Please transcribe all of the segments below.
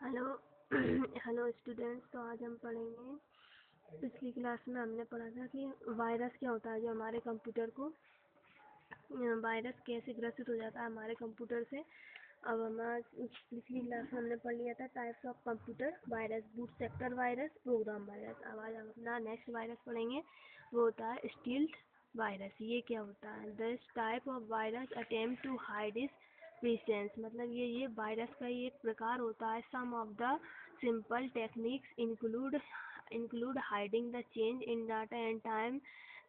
Hello hello students. तो आज हम पढ़ेंगे, पिछली क्लास में हमने पढ़ा था कि वायरस क्या होता है, जो हमारे कंप्यूटर को वायरस कैसे ग्रसित हो जाता है हमारे कंप्यूटर से। अब हम आज पिछली क्लास में हमने पढ़ लिया था types of computer virus, boot sector virus, program virus. अब आज हम अपना नेक्स्ट वायरस पढ़ेंगे, वो होता है स्टील्थ वायरस। ये क्या होता है? This type of virus attempt to hide is presence. मतलब ये वायरस का ही एक प्रकार होता है। Some of the simple techniques include hiding the change in data and time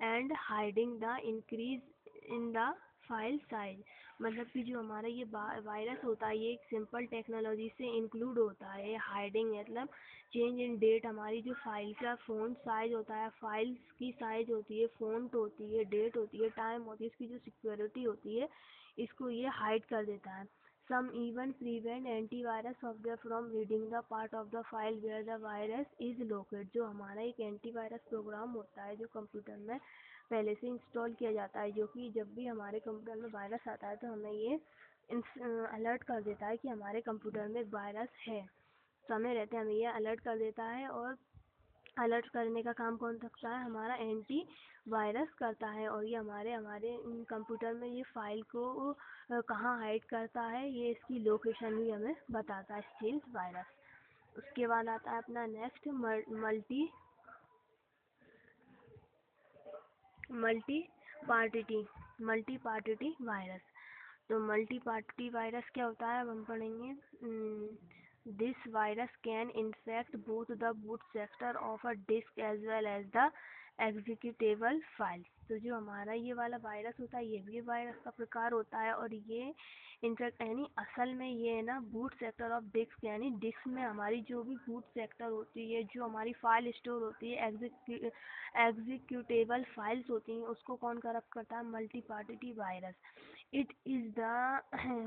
and hiding the increase in the file size. मतलब कि जो हमारा ये वायरस होता है, ये एक सिंपल टेक्नोलॉजी से इंक्लूड होता है। हाइडिंग मतलब चेंज इन डेट, हमारी जो फाइल का फ़ॉन्ट साइज होता है, फाइल्स की साइज होती है, फ़ॉन्ट होती है, डेट होती है, टाइम होती है, इसकी जो सिक्योरिटी होती है, इसको ये हाइड कर देता है। Some even prevent antivirus software from reading the part of the file where the virus is located. जो हमारा एक एंटीवायरस प्रोग्राम होता है, जो कंप्यूटर में पहले से इंस्टॉल किया जाता है, जो कि जब भी हमारे कंप्यूटर में वायरस आता है तो हमें ये अलर्ट कर देता है कि हमारे कंप्यूटर में वायरस है। समय रहते हमें ये अलर्ट कर देता है। और अलर्ट करने का काम कौन सकता है? हमारा एंटी वायरस करता है। और ये हमारे हमारे कंप्यूटर में ये फाइल को कहाँ हाइड करता है, ये इसकी लोकेशन भी हमें बताता है, स्टील्थ वायरस। उसके बाद आता है अपना next multi multipartite virus. तो मल्टी पार्टिटी वायरस क्या होता है, अब हम पढ़ेंगे। This virus can infect both the boot sector of a disk as well as the executable files. तो जो हमारा ये वाला वायरस होता है, ये भी वायरस का प्रकार होता है। और ये इनफैक्ट यानी असल में ये है ना, बूट सेक्टर ऑफ डिस्क, यानी डिस्क में हमारी जो भी बूट सेक्टर होती है, जो हमारी फाइल स्टोर होती है, एग्जीक्यूटेबल फाइल्स होती हैं, उसको कौन करप्ट करता है? Multipartite virus. It is the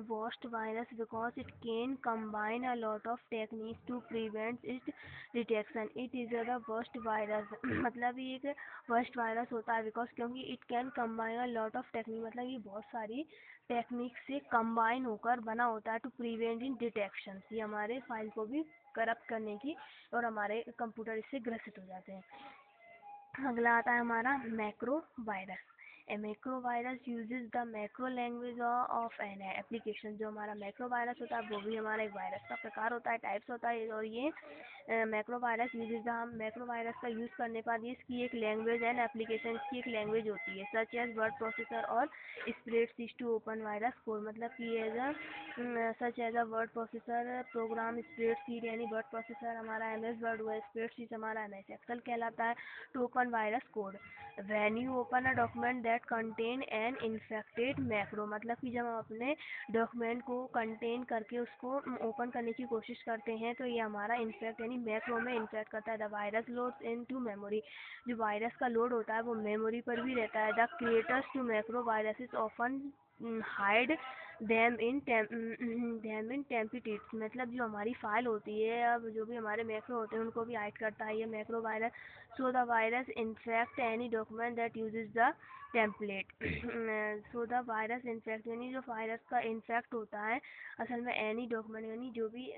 worst virus because it can combine a lot of techniques to prevent its detection. It is the worst virus मतलब ये एक worst virus होता है because क्योंकि it can combine a lot of technique, मतलब ये बहुत सारी टेक्निक से कंबाइन होकर बना होता है। टू प्रिवेंट इन डिटेक्शन, ये हमारे फाइल को भी करप्ट करने की, और हमारे कंप्यूटर इससे ग्रसित हो जाते हैं। अगला आता है हमारा macro virus. A macro virus uses the macro language of an application. जो हमारा मैक्रो वायरस होता है वो भी हमारा एक वायरस का प्रकार होता है, टाइप्स होता है। और ये मैक्रो वायरस यूजेस द, हम मैक्रो वायरस का यूज़ करने पर इसकी एक लैंग्वेज एंड एप्लीकेशन की एक लैंग्वेज होती है, सच एज वर्ड प्रोसेसर और spreadsheet to open virus code. मतलब कि as such as a word processor program, spreadsheet यानी वर्ड प्रोसेसर हमारा MS वर्ड हुआ, स्प्रेडशीट हमारा MS एक्सेल कहलाता है, to open virus code. When you open a document that contain an infected macro, मतलब कि जब हम अपने डॉक्यूमेंट को कंटेन करके उसको ओपन करने की कोशिश करते हैं, तो ये हमारा इन्फेक्ट यानी मैक्रो में इन्फेक्ट करता है। The virus loads into memory, जो वायरस का लोड होता है वो मेमोरी पर भी रहता है। The creators to macro viruses often hide them in templates, मतलब जो हमारी फाइल होती है, अब जो भी हमारे मैक्रो होते हैं उनको भी हाइड करता है ये macro virus. So the virus infect any document that uses the template. So the virus infect यानी जो वायरस का इन्फेक्ट होता है असल में एनी डॉक्यूमेंट, यानी जो भी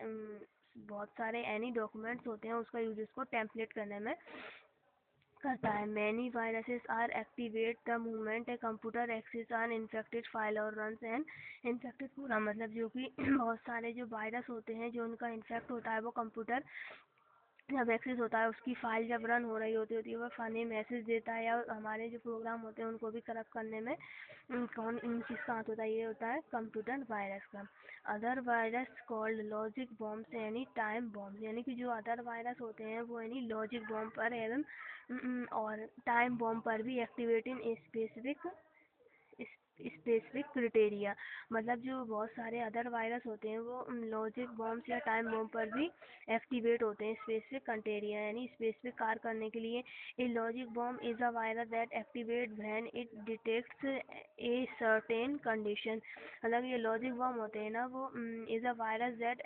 बहुत सारे एनी डॉक्यूमेंट्स होते हैं उसका यूज उसको टेम्पलेट करने में करता है। Many viruses are activate the movement a computer access on infected file और रन एन इन्फेक्टेड प्रोग्राम। मतलब जो कि बहुत सारे जो वायरस होते हैं, जो उनका इन्फेक्ट होता है, वो कंप्यूटर जब एक्सेस होता है, उसकी फाइल जब रन हो रही होती है, वह फाइल मैसेज देता है, या हमारे जो प्रोग्राम होते हैं उनको भी करप्ट करने में कौन किसका हाथ होता है? ये होता है कंप्यूटर वायरस का। Other virus called logic bombs any time bomb, यानी कि जो अदर वायरस होते हैं वो यानी लॉजिक बॉम्ब पर एवं और टाइम बॉम्ब पर भी एक्टिवेट इन स्पेसिफिक क्रिटेरिया। मतलब जो बहुत सारे अदर वायरस होते हैं वो लॉजिक बॉम्ब्स या टाइम बॉम्ब पर भी एक्टिवेट होते हैं स्पेसिफिक क्राइटेरिया, यानी स्पेसिफिक कार्य करने के लिए। A logic bomb is a virus that activate when it detects a certain condition. मतलब ये लॉजिक बॉम्ब होते हैं ना, वो is a virus that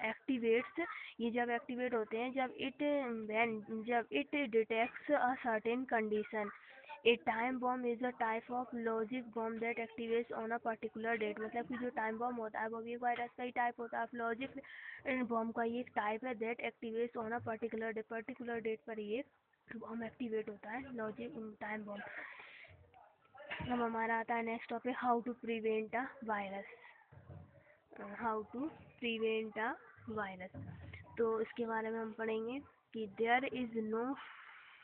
activates, ये जब एक्टिवेट होते हैं जब it detects a certain condition a time bomb is a type of logic bomb that activates on a particular date. मतलब कि जो टाइम बॉम्ब होता है वो भी एक वायरस का ही टाइप होता है। लॉजिक बॉम्ब का ये एक टाइप है that activates on a particular date पर ये बॉम्ब एक्टिवेट होता है, लॉजिक टाइम बॉम्ब। अब हमारा आता है next topic, how to prevent a virus. How to prevent a virus, तो इसके बारे में हम पढ़ेंगे कि there is no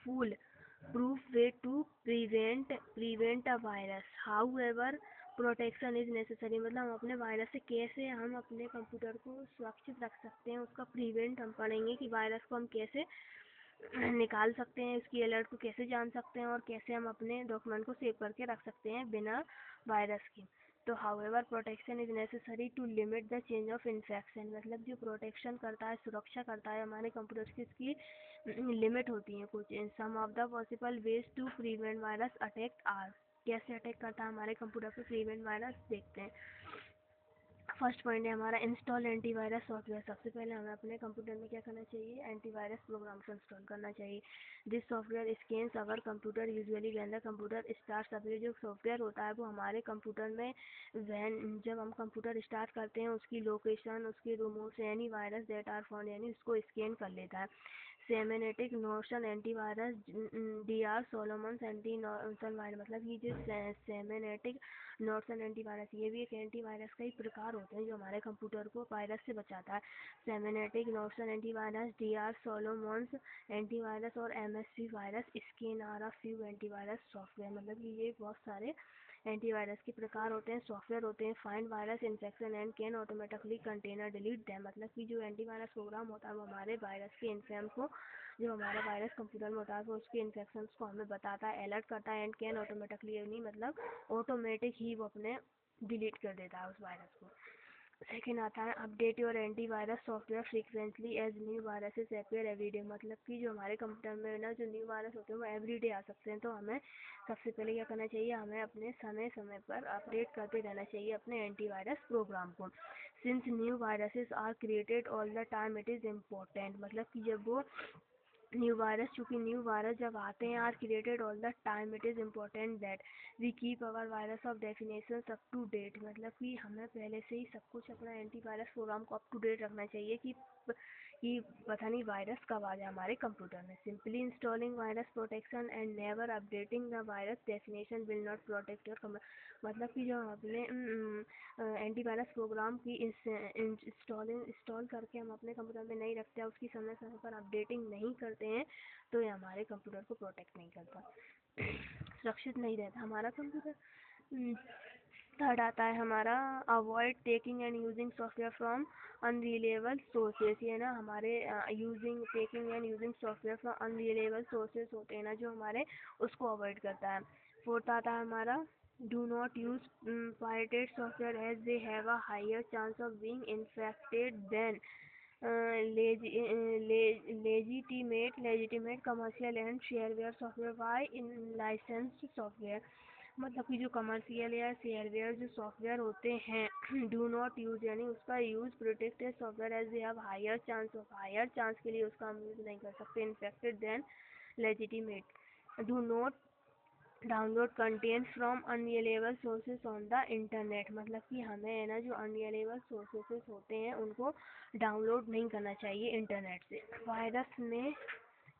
foolproof way to prevent a virus, however protection is necessary. मतलब हम अपने वायरस से कैसे हम अपने कंप्यूटर को सुरक्षित रख सकते हैं, उसका प्रिवेंट हम पढ़ेंगे कि वायरस को हम कैसे निकाल सकते हैं, इसकी अलर्ट को कैसे जान सकते हैं और कैसे हम अपने डॉक्यूमेंट को सेव करके रख सकते हैं बिना वायरस के। तो however protection is necessary to limit the change of infection. मतलब जो प्रोटेक्शन करता है, सुरक्षा करता है हमारे कंप्यूटर की, इसकी लिमिट होती है कुछ। Some of the possible ways to prevent virus attack are. कैसे अटैक करता है हमारे कंप्यूटर पर प्रिवेंट वायरस, देखते हैं। फर्स्ट पॉइंट है हमारा इंस्टॉल एंटीवायरस सॉफ्टवेयर। सबसे पहले हमें अपने कंप्यूटर में क्या करना चाहिए, एंटीवायरस प्रोग्राम को इंस्टॉल करना चाहिए। This software scans our computer usually when the computer start. अभी जो सॉफ्टवेयर होता है वो हमारे कंप्यूटर में जब हम कंप्यूटर स्टार्ट करते हैं उसकी लोकेशन, उसकी remote any virus that are found, यानी उसको स्कैन कर लेता है। Symantec Norton antivirus DR Solomon antivirus. मतलब ये जो सेमेनेटिक नॉर्सन एंटीवायरस, ये भी एक एंटीवायरस का ही प्रकार होते हैं जो हमारे कंप्यूटर को वायरस से बचाता है। Symantec Norton antivirus, DR Solomon's antivirus और MSV virus scan are a few antivirus software. मतलब कि ये बहुत सारे एंटीवायरस के प्रकार होते हैं, सॉफ्टवेयर होते हैं। Find virus infection and can automatically container delete them. मतलब कि जो एंटीवायरस प्रोग्राम होता है वो हमारे वायरस के इन्फेक्शन को, जो हमारा वायरस कंप्यूटर में होता है वो उसके इन्फेक्शन को हमें बताता है, अलर्ट करता है। एंड कैन ऑटोमेटिकली, नहीं मतलब ऑटोमेटिक ही वो अपने डिलीट कर देता है उस वायरस को। सेकेंड आता है update your antivirus software frequently as new viruses appear everyday. मतलब कि जो हमारे कंप्यूटर में ना जो न्यू वायरस होते हैं वो एवरीडे आ सकते हैं, तो हमें सबसे पहले क्या करना चाहिए, हमें अपने समय समय पर अपडेट करते रहना चाहिए अपने एंटीवायरस प्रोग्राम को। Since new viruses are created all the time it is important. मतलब कि जब वो न्यू वायरस, चूँकि न्यू वायरस जब आते हैं are created all the time, it is important that we keep our virus of definition up to date. मतलब कि हमें पहले से ही सब कुछ अपना एंटीवायरस प्रोग्राम को अप टू डेट रखना चाहिए कि पता नहीं वायरस कब आ जाए हमारे कंप्यूटर में। Simply installing virus protection and never updating the virus definition will not protect your computer. मतलब कि जो हम अपने एंटीवायरस प्रोग्राम की इंस्टॉल करके हम अपने कंप्यूटर में नहीं रखते हैं, उसकी समय समय पर अपडेटिंग नहीं करते हैं, तो ये हमारे कंप्यूटर को प्रोटेक्ट नहीं करता, सुरक्षित नहीं रहता हमारा कंप्यूटर। थर्ड आता है हमारा avoid taking and using software from unreliable sources. ये ना हमारे taking and using software from unreliable sources होते हैं ना जो हमारे, उसको अवॉइड करता है। फोर्थ आता है हमारा do not use pirated software as they have a higher chance of being infected than legitimate commercial and shareware software buy in licensed software. मतलब कि जो कमर्शियल या शेयरवेयर जो सॉफ्टवेयर होते हैं डू नॉट यूज़, यानी उसका use protected software as they have higher chance के लिए उसका हम यूज़ नहीं कर सकते infected than legitimate. Do not download content from unreliable sources on the internet. मतलब कि हमें है ना जो अनरिलायबल सोर्सेज होते हैं उनको डाउनलोड नहीं करना चाहिए इंटरनेट से। वायरस में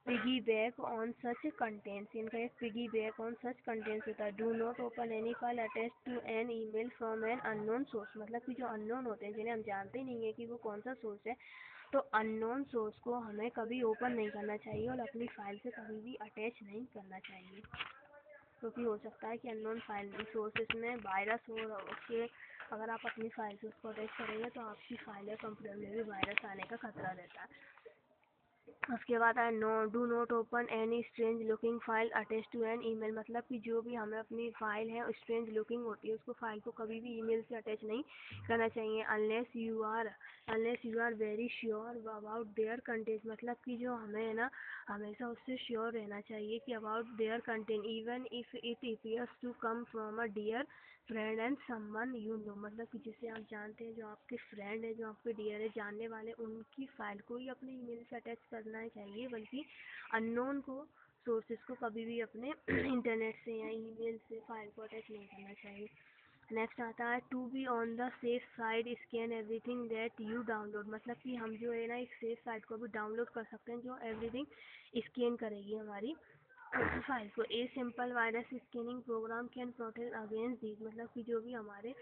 piggyback on such contents, इनका एक piggyback on such contents होता है। Do not open any file attach to an email from an unknown source. मतलब कि जो अननोन होते हैं जिन्हें हम जानते ही नहीं है कि वो कौन सा सोर्स है, तो अननोन सोर्स को हमें कभी ओपन नहीं करना चाहिए और अपनी फाइल से कभी भी अटैच नहीं करना चाहिए, क्योंकि हो सकता है कि अननोन फाइल सोर्सेस में वायरस हो और उसके अगर आप अपनी फाइल से उसको अटैच करेंगे तो आपकी फाइल या कंप्यूटर में भी वायरस आने का खतरा रहता है। उसके बाद है no do not open any strange looking file attach to an email. मतलब कि जो भी हमें अपनी फाइल है स्ट्रेंज लुकिंग होती है उसको फाइल को कभी भी ईमेल से अटैच नहीं करना चाहिए unless you are very sure about their content. मतलब कि जो हमें है ना हमेशा उससे श्योर रहना चाहिए कि about their content even if it appears to come from a dear friend and someone you know. मतलब कि जिसे आप जानते हैं, जो आपके फ्रेंड है, जो आपके डियर है, जानने वाले, उनकी फ़ाइल को ही अपने ईमेल से अटैच करना चाहिए, बल्कि अननोन को सोर्सेज को कभी भी अपने इंटरनेट से या ईमेल से फाइल को अटैच नहीं करना चाहिए। नेक्स्ट आता है to be on the safe side scan everything that you download, मतलब कि हम जो है ना एक सेफ साइट को भी डाउनलोड कर सकते हैं जो एवरीथिंग स्कैन करेगी हमारी फाइल को। A simple virus scanning program can protect against these, मतलब कि जो भी हमारे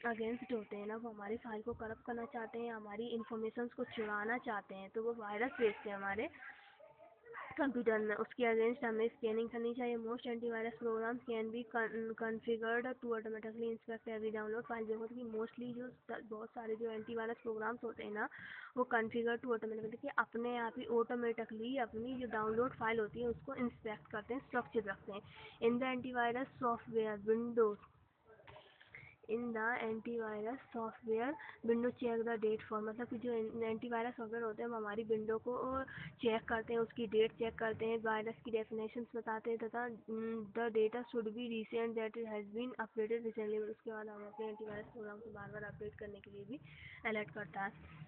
अगेंस्ट होते हैं ना, वो हमारी फाइल को करप्ट करना चाहते हैं, हमारी इन्फॉर्मेशन को चुराना चाहते हैं, तो वो वायरस भेजते हैं हमारे कंप्यूटर में, उसके अगेंस्ट हमें स्कैनिंग करनी चाहिए। Most antivirus program can be configured to automatically inspect every download file, जो कि मोस्टली जो बहुत सारे जो एंटीवायरस प्रोग्राम्स होते हैं ना, वो कॉन्फ़िगर टू ऑटोमेटिकली कि अपने आप ही ऑटोमेटिकली अपनी जो डाउनलोड फाइल होती है उसको इंस्पेक्ट करते हैं, सुरक्षित रखते हैं। In the antivirus software windows in the antivirus software window check the date for, मतलब कि जो एंटीवायरस सॉफ्टवेयर होते हैं वो हमारी विंडो को चेक करते हैं, उसकी डेट चेक करते हैं, वायरस की डेफिनेशंस बताते हैं, तथा the data should be recent that it has been updated recently. उसके बाद हम अपने एंटीवायरस प्रोग्राम को बार बार अपडेट करने के लिए भी अलर्ट करता है।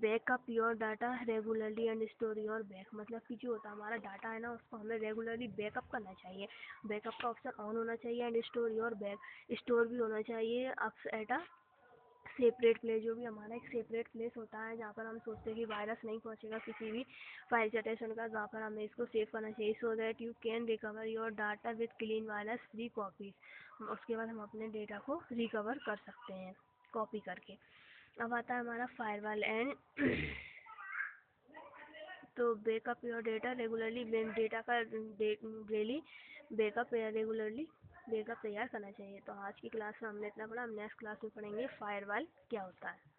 Backup your data regularly and store your back, मतलब कि जो होता है हमारा डाटा है ना उसको हमें रेगुलरली बैकअप करना चाहिए, बैकअप का ऑप्शन ऑन होना चाहिए, and store your back store भी होना चाहिए ups at a separate place, जो भी हमारा एक सेपरेट प्लेस होता है जहाँ पर हम सोचते हैं कि वायरस नहीं पहुँचेगा किसी भी फाइल से अटैच होने का, वहाँ पर हमें इसको सेव करना चाहिए, so that you can recover your data with clean virus free copies. उसके बाद हम अपने डेटा को रिकवर कर सकते हैं कॉपी करके। अब आता है हमारा फायरवॉल एंड तो backup your data regularly, data का डेली बैकअप या रेगुलरली बैकअप तैयार करना चाहिए। तो आज की क्लास में हमने इतना पढ़ा, हम नेक्स्ट क्लास में पढ़ेंगे फायरवॉल क्या होता है।